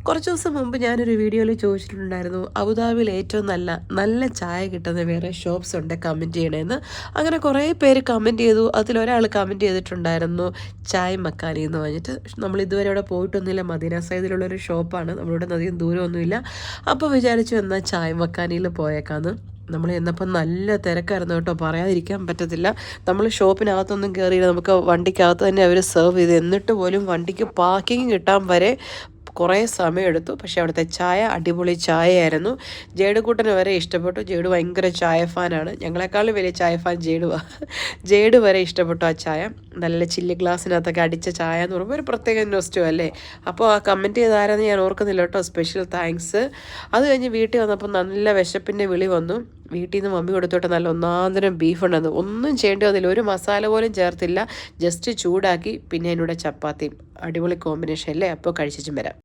കുറച്ച് ദിവസം മുമ്പ് ഞാനൊരു വീഡിയോയിൽ ചോദിച്ചിട്ടുണ്ടായിരുന്നു അബുദാബിയിൽ ഏറ്റവും നല്ല ചായ കിട്ടുന്ന വേറെ ഷോപ്സ് ഉണ്ട് കമൻറ്റ് ചെയ്യണമെന്ന്. അങ്ങനെ കുറേ പേര് കമൻറ്റ് ചെയ്തു. അതിലൊരാൾ കമൻറ്റ് ചെയ്തിട്ടുണ്ടായിരുന്നു ചായ് മക്കാനി എന്ന് പറഞ്ഞിട്ട്. നമ്മൾ ഇതുവരെ അവിടെ പോയിട്ടൊന്നുമില്ല. മദീന സൈഡിലുള്ളൊരു ഷോപ്പാണ്, നമ്മളിവിടെ അധികം ദൂരമൊന്നുമില്ല. അപ്പോൾ വിചാരിച്ചു എന്നാൽ ചായ് മക്കാനിയിൽ പോയേക്കാന്ന്. നമ്മൾ ചെന്നപ്പോൾ നല്ല തിരക്കായിരുന്നു കേട്ടോ, പറയാതിരിക്കാൻ പറ്റത്തില്ല. നമ്മൾ ഷോപ്പിനകത്തൊന്നും കയറിയില്ല, നമുക്ക് വണ്ടിക്കകത്ത് തന്നെ അവർ സെർവ് ചെയ്ത്. എന്നിട്ട് പോലും വണ്ടിക്ക് പാർക്കിംഗ് കിട്ടാൻ വരെ കുറേ സമയമെടുത്തു. പക്ഷേ അവിടുത്തെ ചായ അടിപൊളി ചായയായിരുന്നു. ജേഡുകൂട്ടന് വരെ ഇഷ്ടപ്പെട്ടു. ജേഡു ഭയങ്കര ചായ ഫാനാണ്, ഞങ്ങളെക്കാളും വലിയ ചായ ഫാൻ ജേഡുവാണ്. ജേഡു വരെ ഇഷ്ടപ്പെട്ടു ആ ചായ. നല്ല ചില്ലി ഗ്ലാസ്സിനകത്തൊക്കെ അടിച്ച ചായ എന്ന് പറയുമ്പോൾ ഒരു പ്രത്യേക ഇൻവെസ്റ്റോ അല്ലേ. അപ്പോൾ ആ കമൻറ്റ് ചെയ്താരെന്ന് ഞാൻ ഓർക്കുന്നില്ല കേട്ടോ, സ്പെഷ്യൽ താങ്ക്സ്. അത് കഴിഞ്ഞ് വീട്ടിൽ വന്നപ്പോൾ നല്ല വിശപ്പിൻ്റെ വിളി വന്നു. വീട്ടിൽ നിന്ന് മമ്മി കൊടുത്തോട്ട് നല്ല ഒന്നാന്തരം ബീഫ് ഉണ്ടെന്ന്. ഒന്നും ചെയ്യേണ്ടി വന്നില്ല, ഒരു മസാല പോലും ചേർത്തില്ല, ജസ്റ്റ് ചൂടാക്കി. പിന്നെ അതിനൂടെ ചപ്പാത്തിയും. അടിപൊളി കോമ്പിനേഷൻ അല്ലേ. അപ്പോൾ കഴിച്ചിട്ടും വരാം.